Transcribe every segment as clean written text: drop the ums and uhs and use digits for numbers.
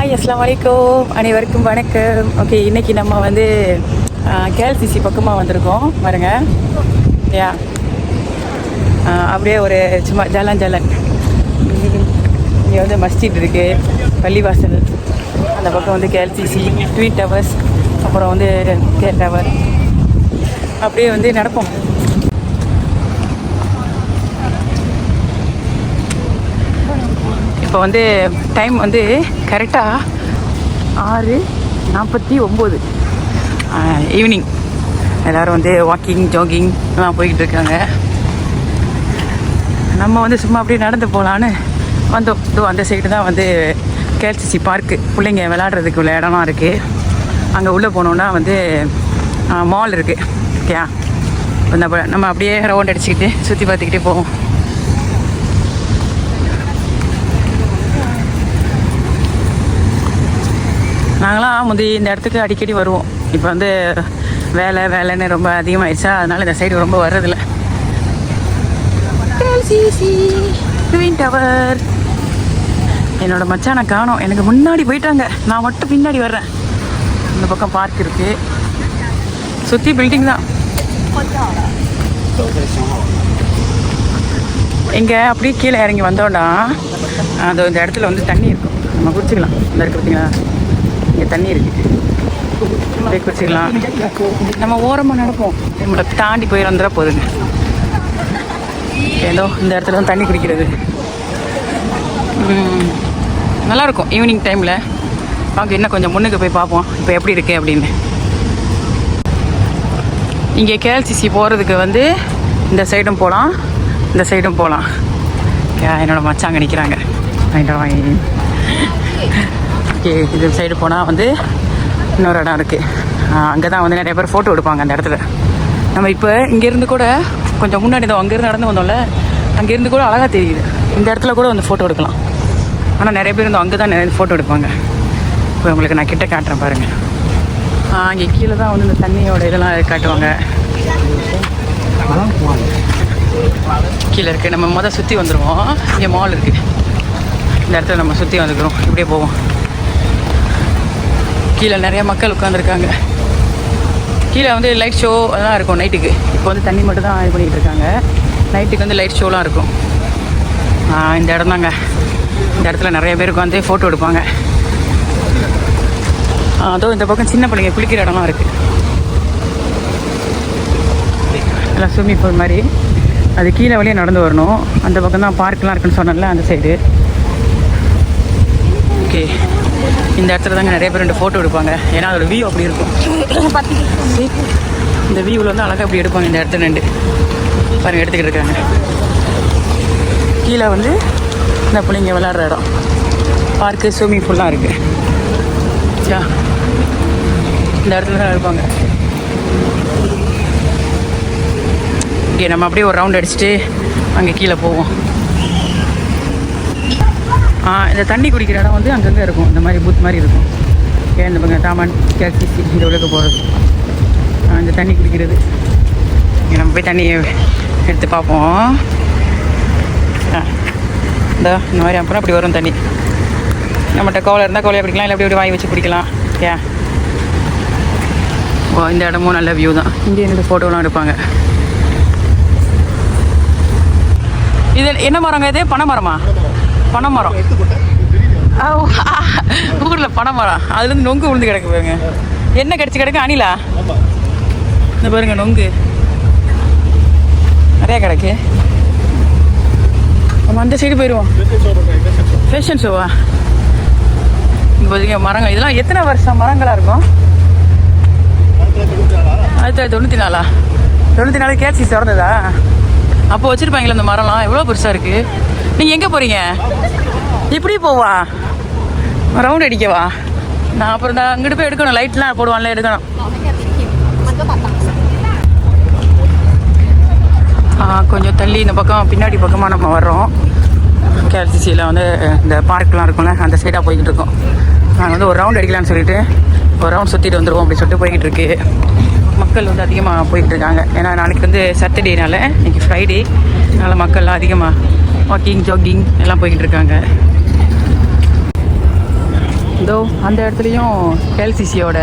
Hi அஸ்ஸலாமு அலைக்கும், அனைவருக்கும் வணக்கம். ஓகே, இன்றைக்கி நம்ம வந்து கேஎல்சிசி பக்கமாக வந்திருக்கோம் பாருங்க. யா அப்படியே ஒரு சும்மா ஜலன் இங்கே வந்து மஸ்ஜித் இருக்குது, பள்ளிவாசல். அந்த பக்கம் வந்து கேஎல்சிசி, ட்வின் டவர்ஸ், அப்புறம் வந்து கேல் டவர். அப்படியே வந்து நடப்போம். இப்போ வந்து டைம் வந்து கரெக்டாக 6:49 ஈவினிங். எல்லோரும் வந்து வாக்கிங் ஜாகிங் எல்லாம் போய்கிட்டு இருக்காங்க. நம்ம வந்து சும்மா அப்படியே நடந்து போகலான்னு வந்தோம். அந்த சைடு தான் வந்து கேஎல்சிசி பார்க்கு, பிள்ளைங்க விளையாடுறதுக்கு உள்ள இடம்லாம் இருக்குது. அங்கே உள்ளே போனோன்னா வந்து மால் இருக்குது. ஓகே, நம்ம அப்படியே ரவுண்ட் அடிச்சுக்கிட்டு சுற்றி பார்த்துக்கிட்டே போவோம். நாங்களாம் முந்தி இந்த இடத்துக்கு அடிக்கடி வருவோம். இப்போ வந்து வேலைன்னு ரொம்ப அதிகமாகிடுச்சா, அதனால் இந்த சைடு ரொம்ப வர்றதில்ல. Twin tower. என்னோட மச்சானை காணோம், எனக்கு முன்னாடி போயிட்டாங்க, நான் மட்டும் பின்னாடி வர்றேன். இந்த பக்கம் பார்க் இருக்குது, சுற்றி பில்டிங் தான். இங்கே அப்படியே கீழே இறங்கி வந்தோன்னா அது இந்த இடத்துல வந்து தண்ணி இருக்கும், நம்ம குடிச்சிக்கலாம். இந்த இருக்கு பார்த்தீங்களா, இங்கே தண்ணி இருக்குது, அப்படியே குடிச்சிக்கலாம். நம்ம ஓரமாக நடப்போம், நம்மளை தாண்டி போய் வந்துட போகுதுங்க. ஏதோ இந்த இடத்துல தான் தண்ணி குடிக்கிறது நல்லாயிருக்கும் ஈவினிங் டைமில். வாங்க இன்னும் கொஞ்சம் முன்னுக்கு போய் பார்ப்போம் இப்போ எப்படி இருக்கு அப்படின்னு. இங்கே கேஎல்சிசி போகிறதுக்கு வந்து இந்த சைடும் போகலாம், இந்த சைடும் போகலாம். என்னோட மச்சாங்க நிற்கிறாங்க. ஓகே, இது சைடு போனால் வந்து இன்னொரு இடம் இருக்குது. அங்கே தான் வந்து நிறைய பேர் ஃபோட்டோ எடுப்பாங்க அந்த இடத்துல. நம்ம இப்போ இங்கேருந்து கூட கொஞ்சம் முன்னாடி தான் அங்கேருந்து நடந்து வந்தோம்ல, அங்கேருந்து கூட அழகாக தெரியுது. இந்த இடத்துல கூட வந்து ஃபோட்டோ எடுக்கலாம். ஆனால் நிறைய பேர் வந்து அங்கே தான் நிறைய ஃபோட்டோ எடுப்பாங்க. இப்போ உங்களுக்கு நான் கிட்ட காட்டுறேன் பாருங்கள். அங்கே கீழே தான் வந்து இந்த தண்ணியோட இதெல்லாம் காட்டுவாங்க. கீழே இருக்குது. நம்ம சுற்றி வந்துடுவோம். இங்கே மால் இருக்குது, இந்த இடத்துல நம்ம சுற்றி வந்துக்கிறோம். இப்படியே போவோம். கீழே நிறைய மக்கள் உட்காந்துருக்காங்க. கீழே வந்து லைட் ஷோ அதெல்லாம் இருக்கும் நைட்டுக்கு. இப்போ வந்து தண்ணி மட்டும் தான் இது பண்ணிகிட்டு இருக்காங்க. நைட்டுக்கு வந்து லைட் ஷோலாம் இருக்கும். இந்த இடம் தாங்க. இந்த இடத்துல நிறைய பேருக்கு வந்து ஃபோட்டோ எடுப்பாங்க. அதோ இந்த பக்கம் சின்ன பிள்ளைங்க குளிக்கிற இடம்லாம் இருக்குது. எல்லாம் ஸ்விம்மிங் பூல் மாதிரி. அது கீழே வழியே நடந்து வரணும். அந்த பக்கம் தான் பார்க்கெலாம் இருக்குன்னு சொன்னேன்ல, அந்த சைடு. ஓகே, இந்த இடத்துல தாங்க நிறைய பேர் 2 ஃபோட்டோ எடுப்பாங்க. ஏன்னா அதோட வியூ அப்படி இருக்கும். இந்த வியூவில் வந்து அழகாக அப்படி எடுப்பாங்க. இந்த இடத்துல 2 பாருங்கள் எடுத்துக்கிட்டு இருக்காங்க. கீழே வந்து இந்த பிள்ளைங்க விளையாடுற இடம், பார்க்கு, ஸ்விம்மிங் பூல்லாம் இருக்குது. சா, இந்த இடத்துல தான் எடுப்பாங்க. இங்கே நம்ம அப்படியே ஒரு ரவுண்ட் அடிச்சுட்டு அங்கே கீழே போவோம். இந்த தண்ணி குடிக்கிற இடம் வந்து அங்கங்கே இருக்கும், இந்த மாதிரி பூத் மாதிரி இருக்கும். இந்த பக்கம் தாமான் கேஎல்சிசி இந்த உள்ளுக்கு போகிறது. இந்த தண்ணி குடிக்கிறது. இங்கே நம்ம போய் தண்ணியை எடுத்து பார்ப்போம். இந்த மாதிரி அப்புறம் அப்படி வரும் தண்ணி. நம்மகிட்ட கோவலை இருந்தால் கோவலையாக குடிக்கலாம், இல்லை அப்படி வாங்கி வச்சு குடிக்கலாம். இந்த இடமும் நல்ல வியூ தான். இங்கே என்னோட ஃபோட்டோலாம் எடுப்பாங்க. இது என்ன மரங்க? இது பனை மரமா? பனை மரம். ஊரில் பனை மரம், அதுலேருந்து நொங்கு விழுந்து கிடக்கு பாருங்க. என்ன கிடச்சி கிடக்கு? அணிலா? இந்த பாருங்க நொங்கு நிறையா கிடக்கு. நம்ம அந்த சைடு போயிடுவோம். ஃபேஷன் ஷோவா? இங்கே பார்த்தீங்க மரங்கள். இதெல்லாம் எத்தனை வருஷம் மரங்களாக இருக்கும்? 1994. 94 கேஎல்சிசி திறந்ததா? அப்போ வச்சுருப்பாங்களே இந்த மரம்லாம். எவ்வளோ பெருசாக இருக்குது. நீங்கள் எங்கே போகிறீங்க? இப்படி போவா? ரவுண்ட் அடிக்கவா? நான் அப்புறம் தான் அங்கிட்டு போய் எடுக்கணும். லைட்லாம் போடுவான்ல, எடுக்கணும். கொஞ்சம் தள்ளி இந்த பக்கம் பின்னாடி பக்கமாக நம்ம வர்றோம். கேஎல்சிசியில் வந்து இந்த பார்க்கெலாம் இருக்கும்ல, அந்த சைடாக போய்கிட்டு இருக்கோம். நாங்கள் வந்து ஒரு ரவுண்ட் அடிக்கலான்னு சொல்லிட்டு ஒரு ரவுண்ட் சுற்றிட்டு வந்துடுவோம் அப்படின்னு சொல்லிட்டு போய்கிட்டு இருக்கு. மக்கள் வந்து அதிகமாக போய்கிட்டு இருக்காங்க. ஏன்னா நாளைக்கு வந்து சாட்டர்டேனால, இன்றைக்கி ஃப்ரைடே, அதனால் மக்கள்லாம் அதிகமாக வாக்கிங் ஜாகிங் எல்லாம் போய்கிட்டு இருக்காங்க. இதோ அந்த இடத்துலையும் கேஎல்சிசியோட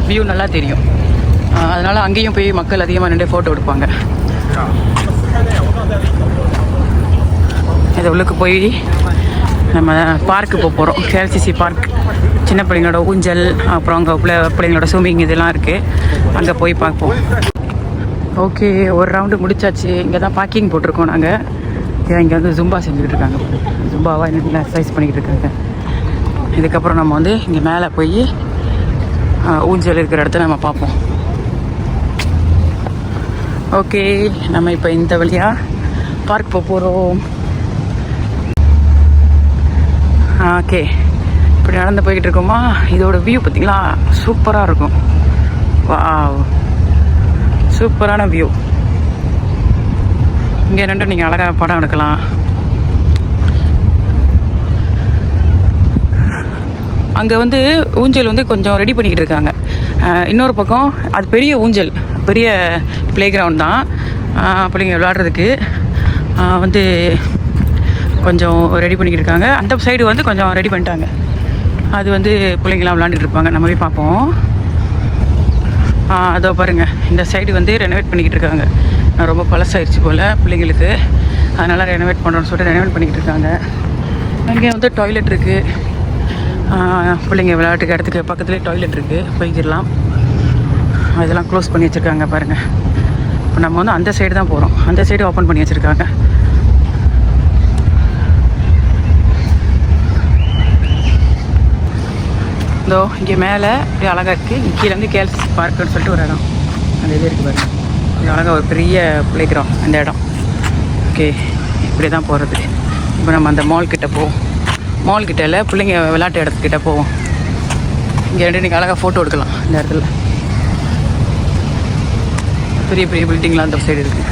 வியூ நல்லா தெரியும். அதனால் அங்கேயும் போய் மக்கள் அதிகமாக நின்று ஃபோட்டோ எடுப்பாங்க. இதை உள்ளுக்கு போய் நம்ம பார்க்கு போகிறோம். கேஎல்சிசி பார்க், சின்ன பிள்ளைங்களோட ஊஞ்சல், அப்புறம் அங்கே பிள்ளைங்களோட ஸ்விம்மிங் இதெல்லாம் இருக்குது. அங்கே போய் பார்ப்போம். ஓகே, ஒரு ரவுண்டு முடிச்சாச்சு. இங்கே தான் பார்க்கிங் போட்டிருக்கோம் நாங்கள். இங்கே வந்து ஜும்பா செஞ்சுக்கிட்டு இருக்காங்க. ஜும்பாவாக என்ன எக்ஸசைஸ் பண்ணிக்கிட்டு இருக்காங்க. இதுக்கப்புறம் நம்ம வந்து இங்கே மேலே போய் ஊஞ்சல் இருக்கிற இடத்த நம்ம பார்ப்போம். ஓகே, நம்ம இப்போ இந்த வழியாக பார்க் போகிறோம். ஓகே, இப்படி நடந்து போய்கிட்டு இருக்கோமா. இதோட வியூ பார்த்தீங்களா, சூப்பராக இருக்கும். வாவ், சூப்பரான வியூ. இங்கே நின்று நீங்கள் அழகாக படம் எடுக்கலாம். அங்கே வந்து ஊஞ்சல் வந்து கொஞ்சம் ரெடி பண்ணிக்கிட்டு இருக்காங்க. இன்னொரு பக்கம் அது பெரிய ஊஞ்சல், பெரிய ப்ளே கிரவுண்ட் தான். பிள்ளைங்க விளையாடுறதுக்கு வந்து கொஞ்சம் ரெடி பண்ணிக்கிட்டு இருக்காங்க. அந்த சைடு வந்து கொஞ்சம் ரெடி பண்ணிட்டாங்க. அது வந்து பிள்ளைங்களாம் விளையாண்டுட்டு இருப்பாங்க. நம்ம போய் பார்ப்போம். அதோ பாருங்கள், இந்த சைடு வந்து ரெனோவேட் பண்ணிக்கிட்டு இருக்காங்க. ரொம்ப பழசாயிடுச்சு போல் பிள்ளைங்களுக்கு, அதனால் ரெனோவேட் பண்ணுறோன்னு சொல்லிட்டு ரெனோவேட் பண்ணிக்கிட்டு இருக்காங்க. அங்கே வந்து டாய்லெட் இருக்குது. பிள்ளைங்க விளையாட்டுக்கு இடத்துக்கு பக்கத்துலேயே டாய்லெட் இருக்குது, போய்க்கிடலாம். அதெல்லாம் க்ளோஸ் பண்ணி வச்சுருக்காங்க பாருங்கள். இப்போ நம்ம வந்து அந்த சைடு தான் போகிறோம். அந்த சைடு ஓப்பன் பண்ணி வச்சுருக்காங்க. இதோ இங்கே மேலே இப்படி அழகாக இருக்குது. கீழே வந்து கேஎல்சிசி பார்க்குன்னு சொல்லிட்டு ஒரு இடம், அந்த இது இருக்குது பாருங்கள். இது அழகாக ஒரு பெரிய ப்ளே கிரவுண்ட் அந்த இடம். ஓகே, இப்படி தான் போகிறது. இப்போ நம்ம அந்த மால்கிட்ட போவோம். மால்கிட்ட பிள்ளைங்க விளையாட்டு இடத்துக்கிட்ட போவோம். இங்கே ரெண்டு நீங்கள் அழகாக ஃபோட்டோ எடுக்கலாம். இந்த இடத்துல பெரிய பெரிய பில்டிங்லாம் அந்த சைடு இருக்குது.